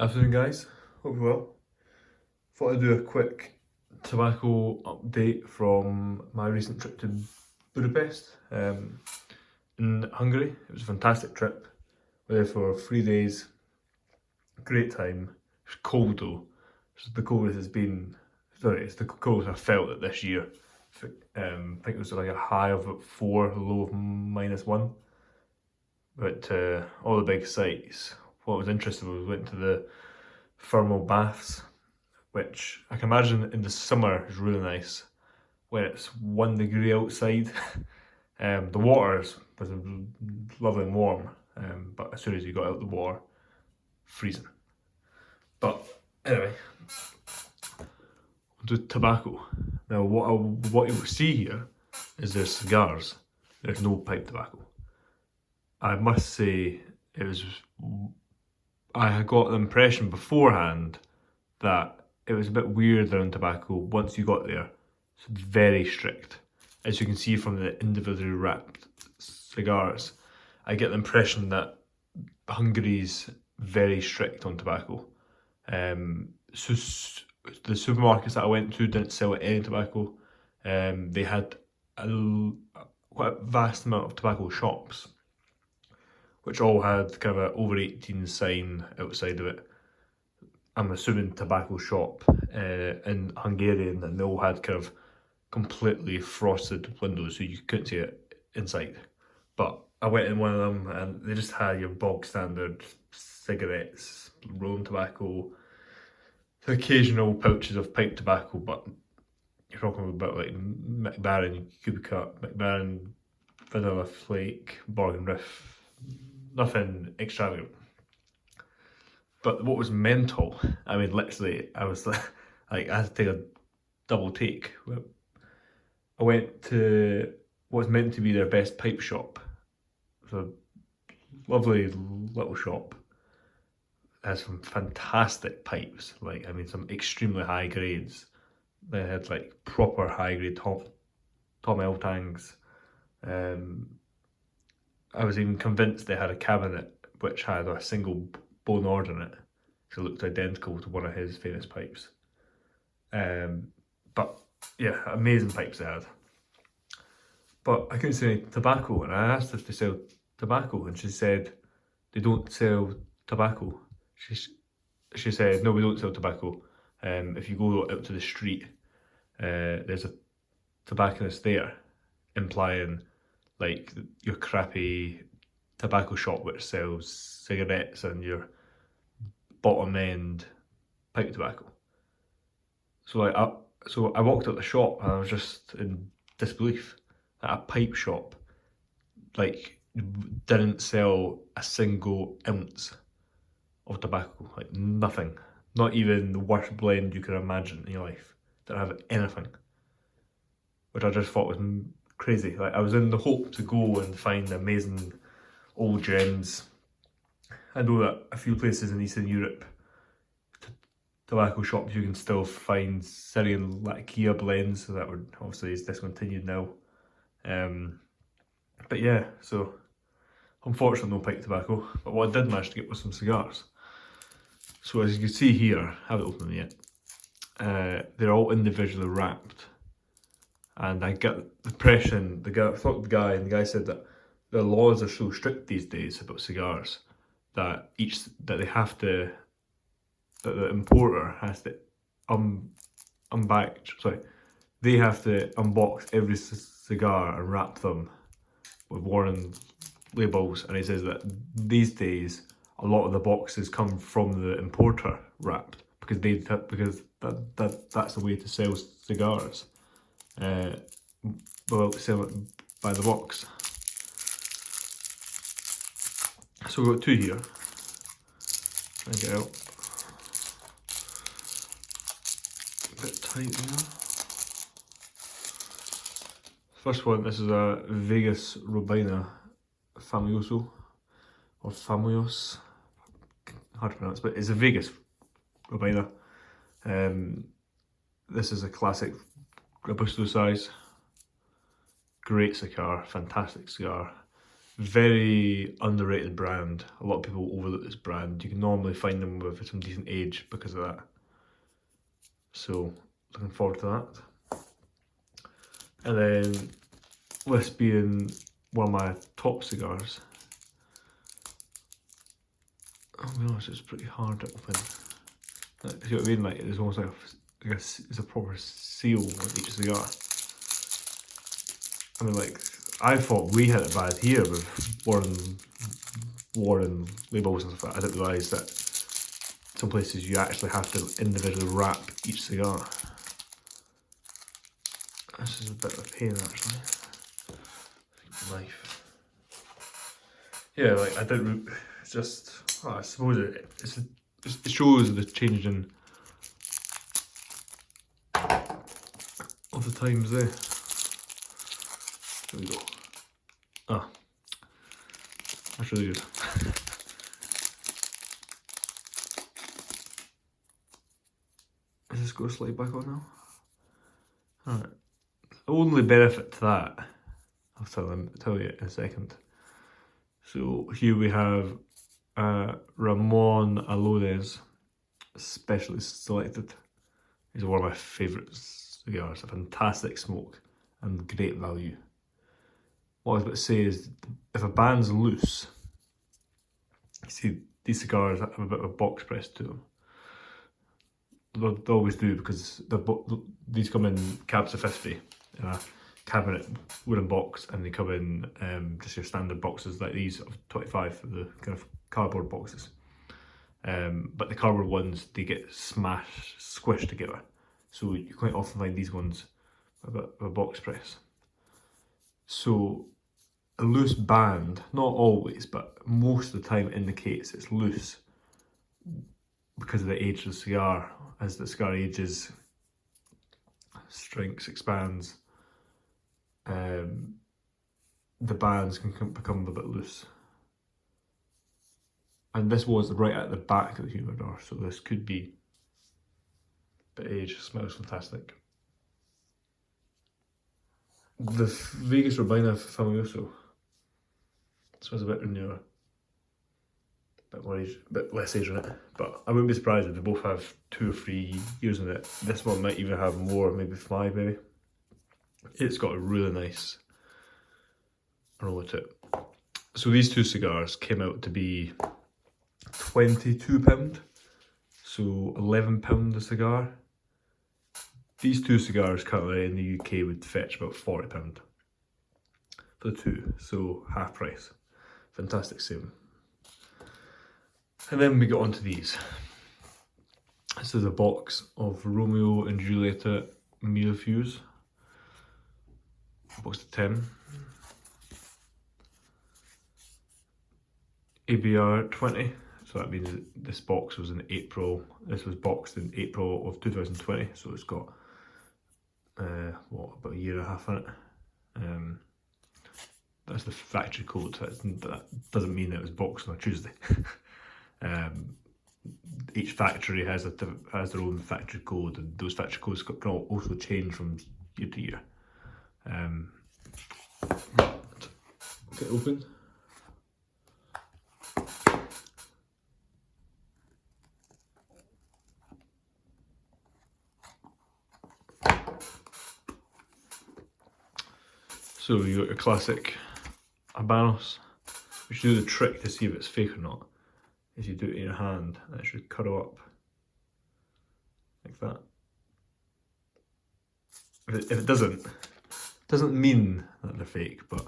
Afternoon, guys. Hope you're well. Thought I'd do a quick tobacco update from my recent trip to Budapest in Hungary. It was a fantastic trip. We were there for 3 days. Great time. It was cold though. It's the coldest it's been. Sorry, it's the coldest I felt it this year. I think it was like a high of 4, a low of -1. But all the big sites. What was interesting was we went to the thermal baths, which I can imagine in the summer is really nice when it's 1 degree outside. The water was lovely and warm, but as soon as you got out the water, freezing. But anyway, onto tobacco. Now, what you will see here is there's cigars. There's no pipe tobacco. I must say, I had got the impression beforehand that it was a bit weirder on tobacco once you got there. It's very strict. As you can see from the individually wrapped cigars, I get the impression that Hungary's very strict on tobacco. So the supermarkets that I went to didn't sell any tobacco. They had quite a vast amount of tobacco shops, which all had kind of an over 18 sign outside of it. I'm assuming tobacco shop in Hungarian, and they all had kind of completely frosted windows so you couldn't see it inside. But I went in one of them and they just had your bog standard cigarettes, rolling tobacco, the occasional pouches of pipe tobacco, but you're talking about like McBaron Cubic Cut, McBaron Vanilla Flake, Bargain Riff, nothing extravagant. But what was mental, I mean, literally, I was like, I had to take a double take. I went to what's meant to be their best pipe shop. It's a lovely little shop. It has some fantastic pipes, like, I mean, some extremely high grades. They had like proper high grade Tom L tangs. I was even convinced they had a cabinet which had a single bone order in it, so it looked identical to one of his famous pipes. But yeah, amazing pipes they had. But I couldn't see any tobacco, and I asked if they sell tobacco, and she said they don't sell tobacco. She said, no, we don't sell tobacco. If you go out to the street, there's a tobacconist there, implying like your crappy tobacco shop which sells cigarettes and your bottom end pipe tobacco. So I walked out the shop and I was just in disbelief that a pipe shop like didn't sell a single ounce of tobacco, like nothing, not even the worst blend you could imagine in your life. Didn't have anything, which I just thought was crazy. Like, I was in the hope to go and find amazing old gems. I know that a few places in Eastern Europe, tobacco shops, you can still find Syrian Latakia blends, so that would obviously is discontinued now. But yeah, so unfortunately no pipe tobacco, but what I did manage to get was some cigars. So as you can see here, I haven't opened them yet, they're all individually wrapped. And I get the impression, I talked to the guy said that the laws are so strict these days about cigars that the importer has to they have to unbox every cigar and wrap them with warning labels. And he says that these days a lot of the boxes come from the importer wrapped because that's the way to sell cigars. Without selling it by the box. So we've got two here. Try and get out. A bit tight there. First one, this is a Vegas Robina Famoso, or Famous. Hard to pronounce, but it's a Vegas Robina. This is a classic Robusto size. Great cigar, fantastic cigar. very underrated brand. A lot of people overlook this brand. You can normally find them with some decent age because of that. So looking forward to that. And then this being one of my top cigars. I'll be honest, it's pretty hard to open. See what I mean? Like, it's almost like it's a proper seal on each cigar. I mean, like, I thought we had it bad here with Warren labels and stuff like that. I didn't realise that some places you actually have to individually wrap each cigar. This is a bit of a pain, actually. Knife. Yeah, like, I didn't. It's just. Oh, I suppose it shows the change in of the times there. There we go. Ah, that's really good. Is this going to slide back on now? Alright. The only benefit to that, I'll tell you in a second. So here we have Ramon Alones, specially selected. These are one of my favourite cigars. A fantastic smoke and great value. What I was about to say is, if a band's loose, you see these cigars have a bit of a box press to them. They always do, because these come in cabs of 50 in a cabinet wooden box, and they come in just your standard boxes like these of 25, the kind of cardboard boxes. But the cardboard ones, they get squished together. So you quite often find these ones with a bit of a box press. So a loose band, not always, but most of the time indicates it's loose because of the age of the cigar. As the cigar ages, shrinks, expands, the bands can become a bit loose. And this was right at the back of the humidor, so this could be a bit aged. Smells fantastic. The Vegas Robina Famoso smells a bit newer, bit more age, bit less age in it, but I wouldn't be surprised if they both have 2 or 3 years in it. This one might even have more, maybe 5 maybe. It's got a really nice aroma to it. So these two cigars came out to be £22, so £11 a cigar. These two cigars currently in the UK would fetch about £40 for the two, so half price. Fantastic sale. And then we get on to these. This is a box of Romeo and Julieta Millefeuilles. Box of 10. ABR 20. So that means that this box was in April. This was boxed in April of 2020. So it's got about a year and a half on it. That's the factory code. That doesn't mean it was boxed on a Tuesday. Each factory has their own factory code, and those factory codes can also change from year to year. Get it open. So you got your classic Habanos, which do the trick to see if it's fake or not. Is you do it in your hand, and it should cuddle up like that. If it doesn't mean that they're fake, but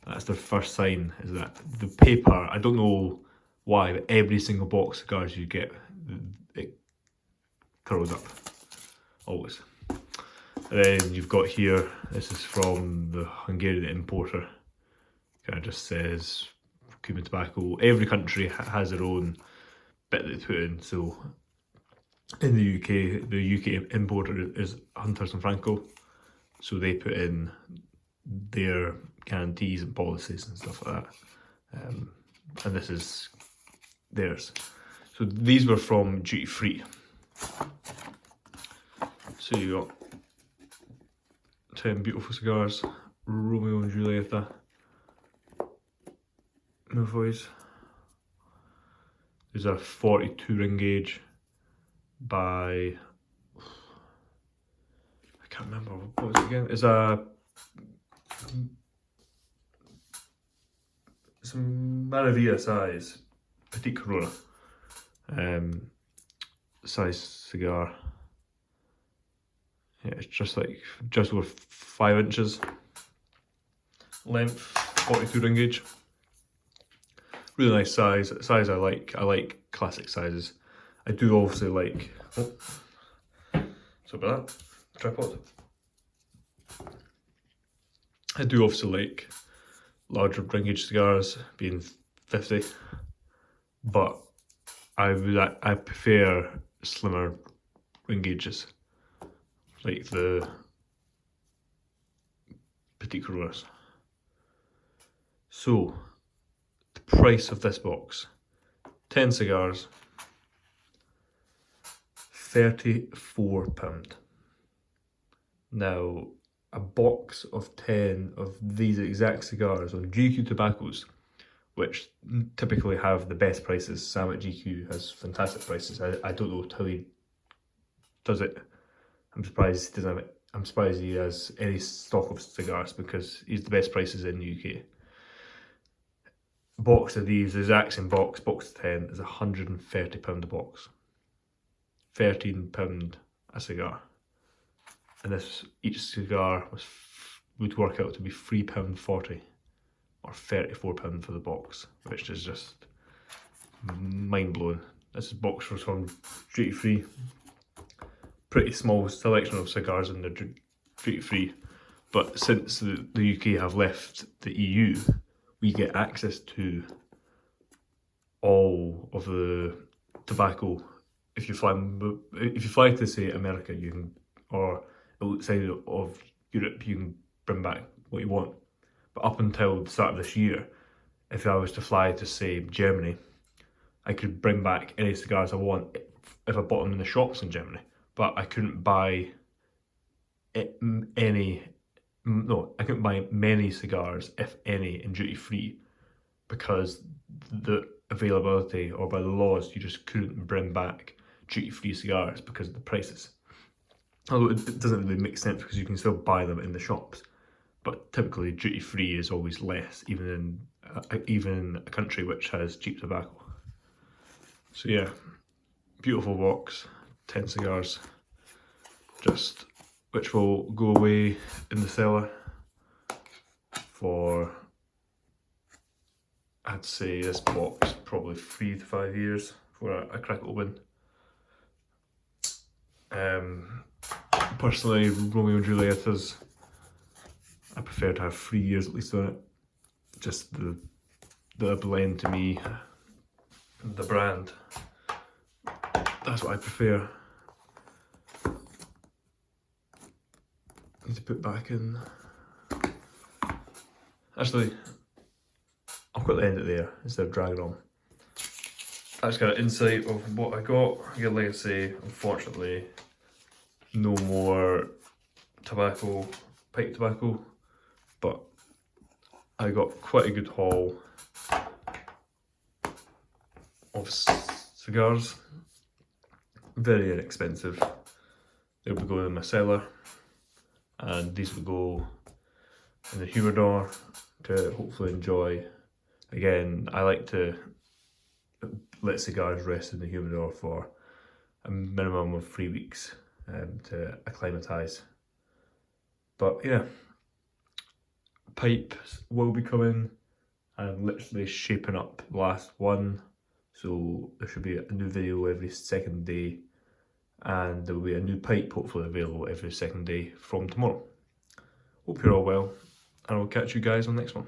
that's their first sign, is that the paper, I don't know why, but every single box of cigars you get, it curls up, always. And then you've got here, this is from the Hungarian importer, kind of just says Cuban tobacco. Every country has their own bit that they put in. So in the UK importer is Hunters and Franco, so they put in their guarantees and policies and stuff like that, and this is theirs. So these were from duty free. So you got 10 beautiful cigars, Romeo and Julieta. Milfoys. There's a 42 ring gauge by, I can't remember, what was it again? It's Maravilla size, Petite Corona size cigar. Yeah, it's just over 5 inches length, 42 ring gauge. Really nice size, size I like. I like classic sizes. I do obviously like, oh, sorry about that, tripod. I do obviously like larger ring gauge cigars, being 50, but I prefer slimmer ring gauges, like the Petite Coronas. So, the price of this box, 10 cigars, £34. Now, a box of 10 of these exact cigars on GQ Tobaccos, which typically have the best prices. Sam at GQ has fantastic prices. I don't know how he does it. I'm surprised he doesn't have it. I'm surprised he has any stock of cigars because he's the best prices in the UK. Box of these, the exact same box of 10, is £130 a box. £13 a cigar. And this, each cigar would work out to be £3.40 or £34 for the box, which is just mind blowing. This box was from duty free. Pretty small selection of cigars in the duty free, but since the UK have left the EU, we get access to all of the tobacco. If you fly to say America, you can, or outside of Europe, you can bring back what you want. But up until the start of this year, if I was to fly to say Germany, I could bring back any cigars I want if I bought them in the shops in Germany. But I couldn't buy I couldn't buy many cigars, if any, in duty free, because the availability, or by the laws, you just couldn't bring back duty free cigars because of the prices. Although it doesn't really make sense because you can still buy them in the shops, but typically duty free is always less, even in a country which has cheap tobacco. So yeah, beautiful box, 10 cigars, just which will go away in the cellar for, I'd say this box probably 3 to 5 years before I crack it open. Personally, Romeo and Julietas, I prefer to have 3 years at least on it. Just the blend to me, the brand, that's what I prefer. Need to put back in. Actually, I'll quickly end it there instead of dragging on. That's got an insight of what I got. Again, like I say, unfortunately, no more tobacco, pipe tobacco, but I got quite a good haul of cigars. Very inexpensive. They'll be going in my cellar, and these will go in the humidor to hopefully enjoy. Again, I like to let cigars rest in the humidor for a minimum of 3 weeks to acclimatise. But yeah, pipes will be coming. I'm literally shaping up the last one, so there should be a new video every second day, and there will be a new pipe hopefully available every second day from tomorrow. Hope you're all well, and I'll catch you guys on the next one.